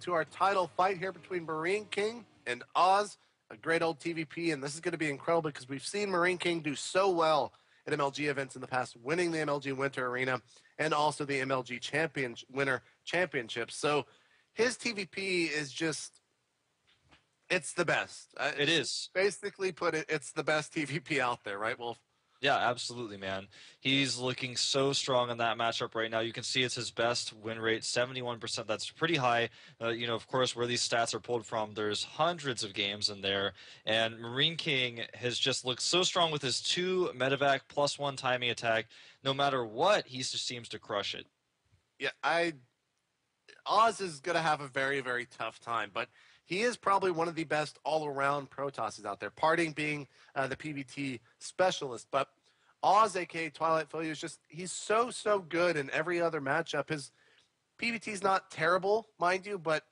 to our title fight here between Marine King and Oz, a great old TVP, and this is going to be incredible because we've seen Marine King do so well at MLG events in the past, winning the MLG Winter Arena and also the MLG Winter Championships. So his TVP is just, it's the best. It is. Basically put it, it's the best TVP out there, right, Wolf? Yeah, absolutely, man. He's looking so strong in that matchup right now. You can see it's his best win rate, 71%. That's pretty high. Of course, where these stats are pulled from, there's hundreds of games in there. And Marine King has just looked so strong with his 2 medevac +1 timing attack. No matter what, he just seems to crush it. Yeah, Oz is going to have a very, very tough time, but he is probably one of the best all-around Protosses out there, Parting being the PvT specialist. But Oz, a.k.a. Twilight Philly, is just, he's so, so good in every other matchup. His PvT is not terrible, mind you, but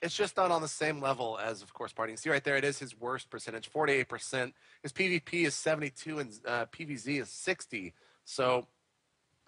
it's just not on the same level as, of course, Parting. See right there, it is his worst percentage, 48%. His PvP is 72 and PvZ is 60. So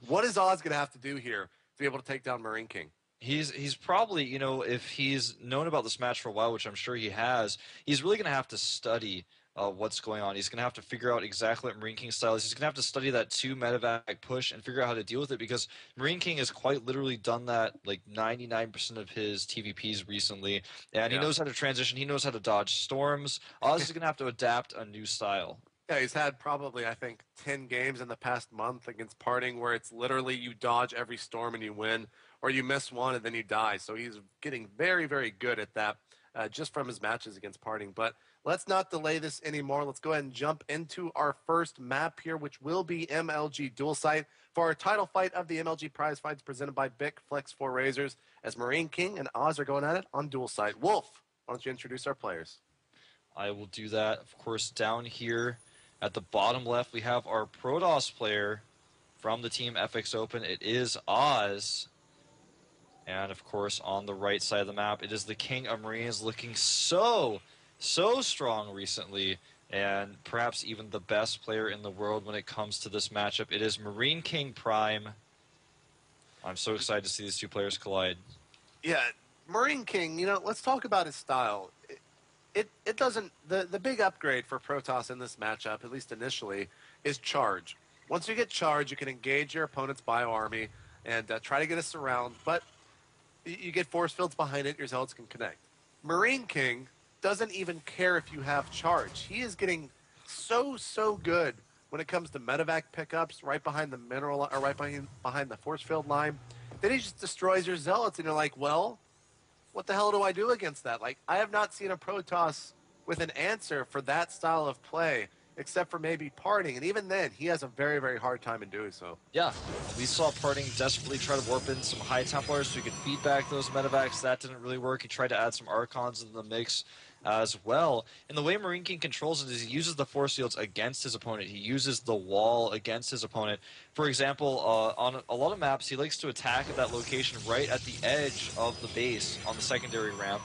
what is Oz going to have to do here to be able to take down Marine King? He's probably, if he's known about this match for a while, which I'm sure he has, he's really going to have to study what's going on. He's going to have to figure out exactly what Marine King's style is. He's going to have to study that 2 medevac push and figure out how to deal with it, because Marine King has quite literally done that like 99% of his TVPs recently, and he knows how to transition. He knows how to dodge storms. Oz is going to have to adapt a new style. Yeah, he's had probably, I think, 10 games in the past month against Parting where it's literally you dodge every storm and you win, or you miss one and then you die. So he's getting very, very good at that just from his matches against Parting. But let's not delay this anymore. Let's go ahead and jump into our first map here, which will be MLG Dual Sight for our title fight of the MLG Prize Fights presented by Bic Flex 4 Razors, as Marine King and Oz are going at it on Dual Sight. Wolf, why don't you introduce our players? I will do that. Of course, down here at the bottom left, we have our Protoss player from the team FX Open. It is Oz. And, of course, on the right side of the map, it is the King of Marines, looking so strong recently, and perhaps even the best player in the world when it comes to this matchup. It is Marine King Prime. I'm so excited to see these two players collide. Yeah, Marine King, let's talk about his style. It doesn't, the big upgrade for Protoss in this matchup, at least initially, is charge. Once you get charge, you can engage your opponent's bio army and try to get a surround, but you get force fields behind it, your zealots can connect. Marine King doesn't even care if you have charge. He is getting so good when it comes to medevac pickups right behind the mineral, or right behind the force field line. Then he just destroys your zealots, and you're like, well, what the hell do I do against that? Like, I have not seen a Protoss with an answer for that style of play, except for maybe Parting, and even then, he has a very, very hard time in doing so. Yeah, we saw Parting desperately try to warp in some High Templars so he could feed back those medevacs. That didn't really work. He tried to add some Archons into the mix as well. And the way Marine King controls it is he uses the force fields against his opponent. He uses the wall against his opponent. For example, on a lot of maps, he likes to attack at that location right at the edge of the base on the secondary ramp,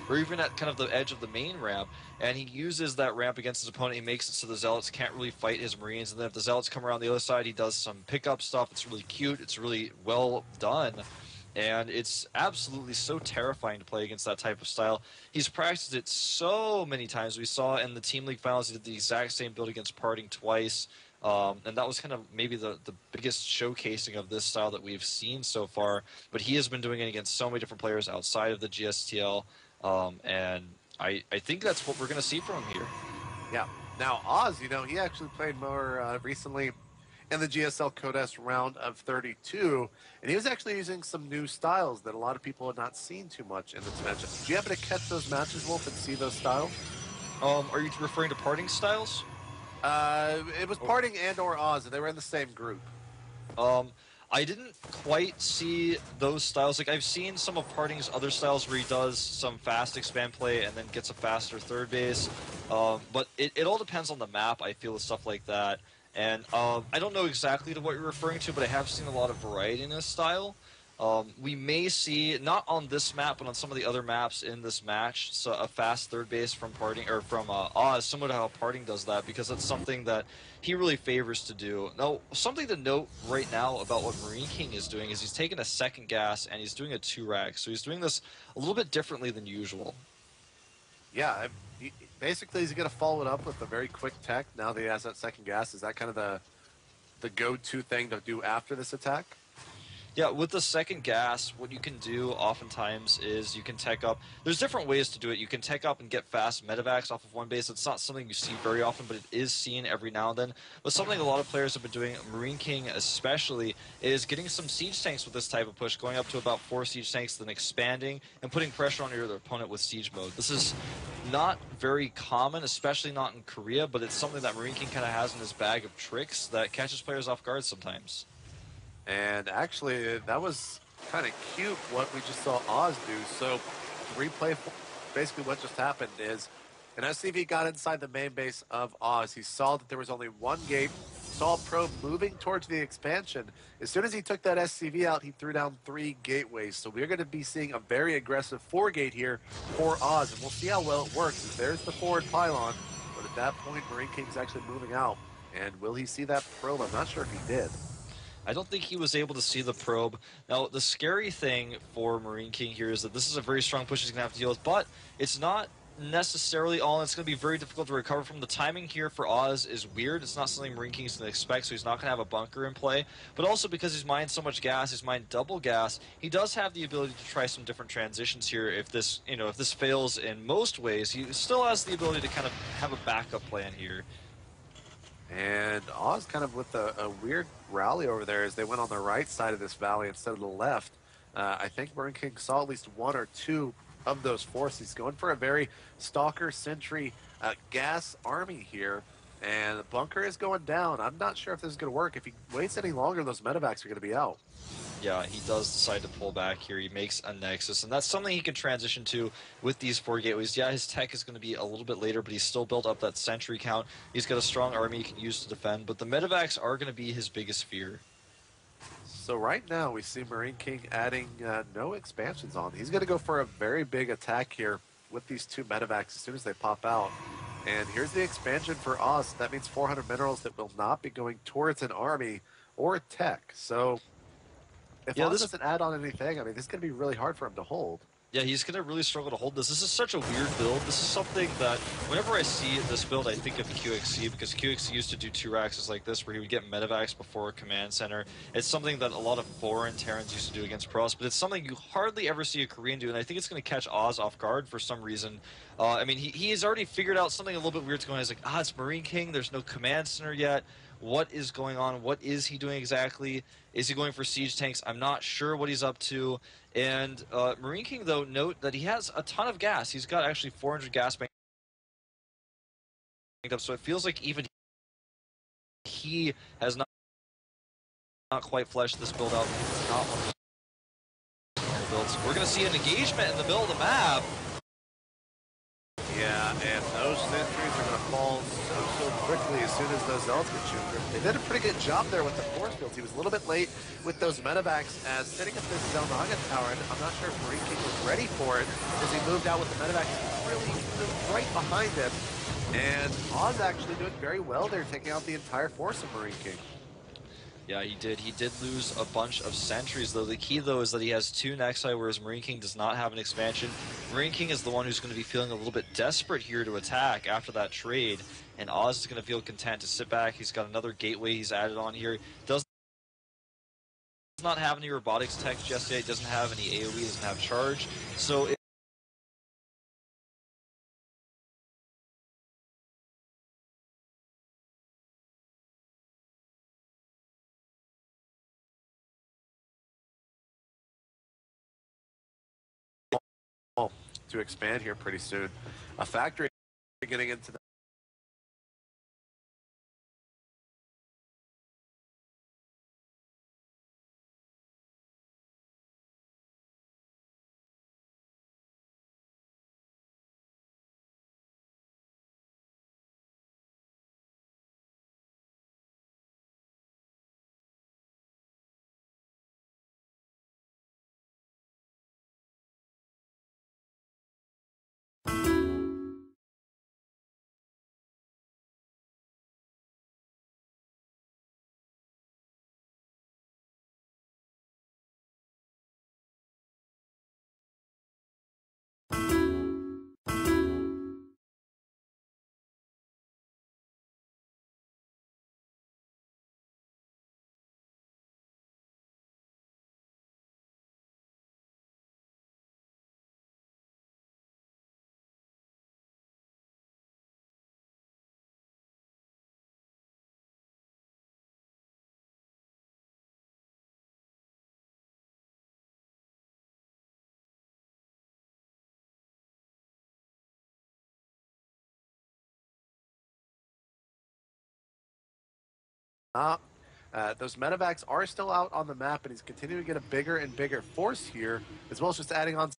or even at kind of the edge of the main ramp, and he uses that ramp against his opponent. He makes it so the Zealots can't really fight his Marines, and then if the Zealots come around the other side, he does some pickup stuff. It's really cute. It's really well done, and it's absolutely so terrifying to play against that type of style. He's practiced it so many times. We saw in the Team League Finals, he did the exact same build against Parting twice, and that was kind of maybe the biggest showcasing of this style that we've seen so far, but he has been doing it against so many different players outside of the GSTL. And I think that's what we're going to see from him here. Yeah. Now, Oz, he actually played more recently in the GSL Codes round of 32, and he was actually using some new styles that a lot of people had not seen too much in this matchup. Did you happen to catch those matches, Wolf, and see those styles? Are you referring to Parting styles? It was Parting and or Oz. They were in the same group. I didn't quite see those styles. Like, I've seen some of Parting's other styles where he does some fast expand play and then gets a faster third base. But it all depends on the map, I feel, with stuff like that. And I don't know exactly to what you're referring to, but I have seen a lot of variety in his style. We may see, not on this map, but on some of the other maps in this match, so a fast third base from Parting or from Oz, similar to how Parting does that, because it's something that he really favors to do. Now, something to note right now about what Marine King is doing is he's taking a second gas and he's doing a 2-rack, so he's doing this a little bit differently than usual. Yeah, basically he's going to follow it up with a very quick tech. Now that he has that second gas, is that kind of the go-to thing to do after this attack? Yeah, with the second gas, what you can do oftentimes is you can tech up. There's different ways to do it. You can tech up and get fast medevacs off of one base. It's not something you see very often, but it is seen every now and then. But something a lot of players have been doing, Marine King especially, is getting some siege tanks with this type of push, going up to about 4 siege tanks, then expanding and putting pressure on your opponent with siege mode. This is not very common, especially not in Korea, but it's something that Marine King kind of has in his bag of tricks that catches players off guard sometimes. And actually, that was kind of cute what we just saw Oz do. So, to replay basically what just happened is an SCV got inside the main base of Oz. He saw that there was only one gate, saw a probe moving towards the expansion. As soon as he took that SCV out, he threw down 3 gateways. So, we're going to be seeing a very aggressive 4-gate here for Oz. And we'll see how well it works. As there's the forward pylon. But at that point, Marine King's actually moving out. And will he see that probe? I'm not sure if he did. I don't think he was able to see the probe. Now, the scary thing for Marine King here is that this is a very strong push he's going to have to deal with, but it's not necessarily all, and it's going to be very difficult to recover from. The timing here for Oz is weird. It's not something Marine King's going to expect, so he's not going to have a bunker in play. But also because he's mined so much gas, he's mined double gas, he does have the ability to try some different transitions here. If this, if this fails in most ways, he still has the ability to kind of have a backup plan here. And Oz kind of with a weird rally over there as they went on the right side of this valley instead of the left. I think Burn King saw at least 1 or 2 of those forces. He's going for a very Stalker Sentry gas army here. And the bunker is going down. I'm not sure if this is going to work. If he waits any longer, those medevacs are going to be out. Yeah, he does decide to pull back here. He makes a Nexus, and that's something he can transition to with these 4 gateways. Yeah, his tech is going to be a little bit later, but he's still built up that sentry count. He's got a strong army he can use to defend, but the medevacs are going to be his biggest fear. So right now we see Marine King adding no expansions on. He's going to go for a very big attack here with these 2 medevacs as soon as they pop out. And here's the expansion for Oz. That means 400 minerals that will not be going towards an army or tech. So if Yeah, Oz this doesn't add on anything, I mean, this is going to be really hard for him to hold. Yeah, he's going to really struggle to hold this. This is such a weird build. This is something that whenever I see this build, I think of QXC, because QXC used to do 2-racks like this, where he would get medevacs before a command center. It's something that a lot of foreign Terrans used to do against pros, but it's something you hardly ever see a Korean do, and I think it's going to catch Oz off guard for some reason. I mean, he has already figured out something a little bit weird's going on. He's like, it's Marine King. There's no command center yet. What is going on? What is he doing exactly? Is he going for siege tanks? I'm not sure what he's up to. And Marine King, though, note that he has a ton of gas. He's got actually 400 gas banked up, so it feels like even he has not quite fleshed this build out. It's not one of his builds. We're going to see an engagement in the middle of the map. Yeah, and those sentries are going to fall so quickly as soon as those zealots get shooting. They did a pretty good job there with the force fields. He was a little bit late with those medevacs as sitting at this Zelnaga tower, and I'm not sure if Marine King was ready for it as he moved out with the medevacs. He really moved right behind him. And Oz actually doing very well there, taking out the entire force of Marine King. Yeah, he did. He did lose a bunch of sentries, though. The key, though, is that he has 2 Nexi, whereas Marine King does not have an expansion. Marine King is the one who's going to be feeling a little bit desperate here to attack after that trade, and Oz is going to feel content to sit back. He's got another gateway he's added on here. Does not have any robotics tech just yet. He doesn't have any AoE, doesn't have charge. So To expand here pretty soon. A factory getting into the Not. Those medevacs are still out on the map, and he's continuing to get a bigger and bigger force here, as well as just adding on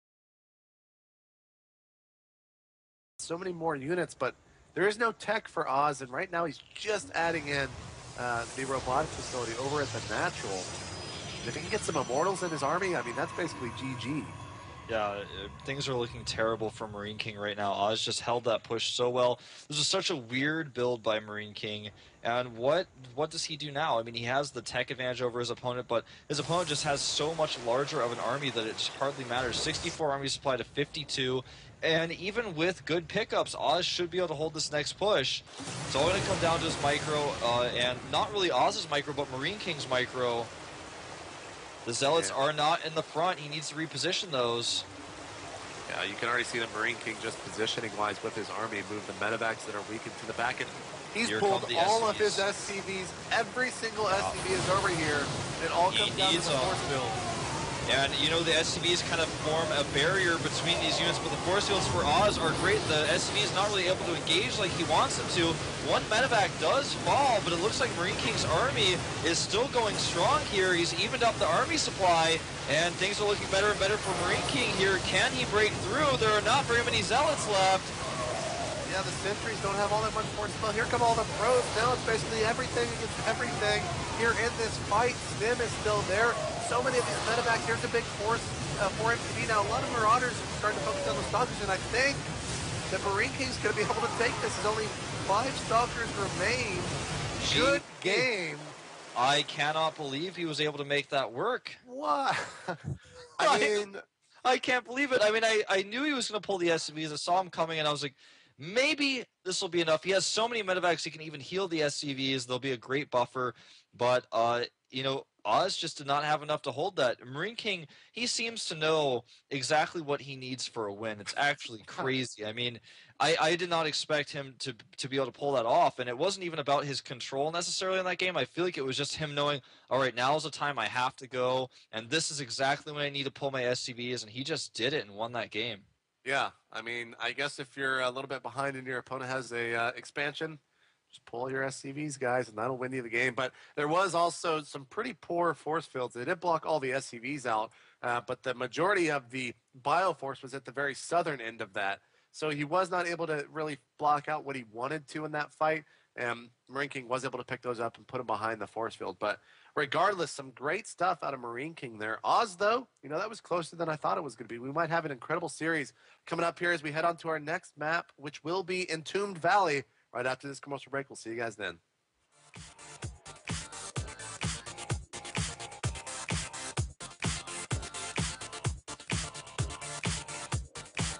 so many more units. But there is no tech for Oz, and right now he's just adding in the robotic facility over at the natural. And if he can get some immortals in his army, I mean, that's basically GG. Yeah, things are looking terrible for Marine King right now. Oz just held that push so well. This is such a weird build by Marine King. And what does he do now? I mean, he has the tech advantage over his opponent, but his opponent just has so much larger of an army that it just hardly matters. 64 army supply to 52. And even with good pickups, Oz should be able to hold this next push. It's all going to come down to his micro, and not really Oz's micro, but Marine King's micro. The Zealots are not in the front. He needs to reposition those. Yeah, you can already see the Marine King just positioning-wise with his army move the medevacs that are weakened to the back. And he's pulled all of his SCVs. Every single SCV is over here. It all comes down to the force field. And, you know, the SCVs kind of form a barrier between these units, but the force fields for Oz are great. The SCV is not really able to engage like he wants them to. One medevac does fall, but it looks like Marine King's army is still going strong here. He's evened up the army supply, and things are looking better and better for Marine King here. Can he break through? There are not very many Zealots left. Yeah, the sentries don't have all that much force. Well, here come all the pros. Now it's basically everything against everything here in this fight. Stim is still there. So many of these medevacs. Here's a big force for MKP. Now, a lot of Marauders are starting to focus on the Stalkers, and I think that Marine King's going to be able to take this as only 5 Stalkers remain. Good game. I cannot believe he was able to make that work. What? I mean... I can't believe it. I mean, I knew he was going to pull the SCVs. I saw him coming, and I was like, maybe this will be enough. He has so many medevacs, he can even heal the SCVs. They'll be a great buffer. But, you know, Oz just did not have enough to hold that. Marine King, he seems to know exactly what he needs for a win. It's actually crazy. I mean, I did not expect him to be able to pull that off, and it wasn't even about his control necessarily in that game. I feel like it was just him knowing, all right, now's the time I have to go, and this is exactly when I need to pull my SCVs, and he just did it and won that game. Yeah, I mean, I guess if you're a little bit behind and your opponent has a expansion, just pull your SCVs, guys, and that'll win you the game. But there was also some pretty poor force fields. They did block all the SCVs out, but the majority of the Bioforce was at the very southern end of that. So he was not able to really block out what he wanted to in that fight. And Marine King was able to pick those up and put them behind the force field. But regardless, some great stuff out of Marine King there. Oz, though, you know, that was closer than I thought it was going to be. We might have an incredible series coming up here as we head on to our next map, which will be Entombed Valley. Right after this commercial break, we'll see you guys then.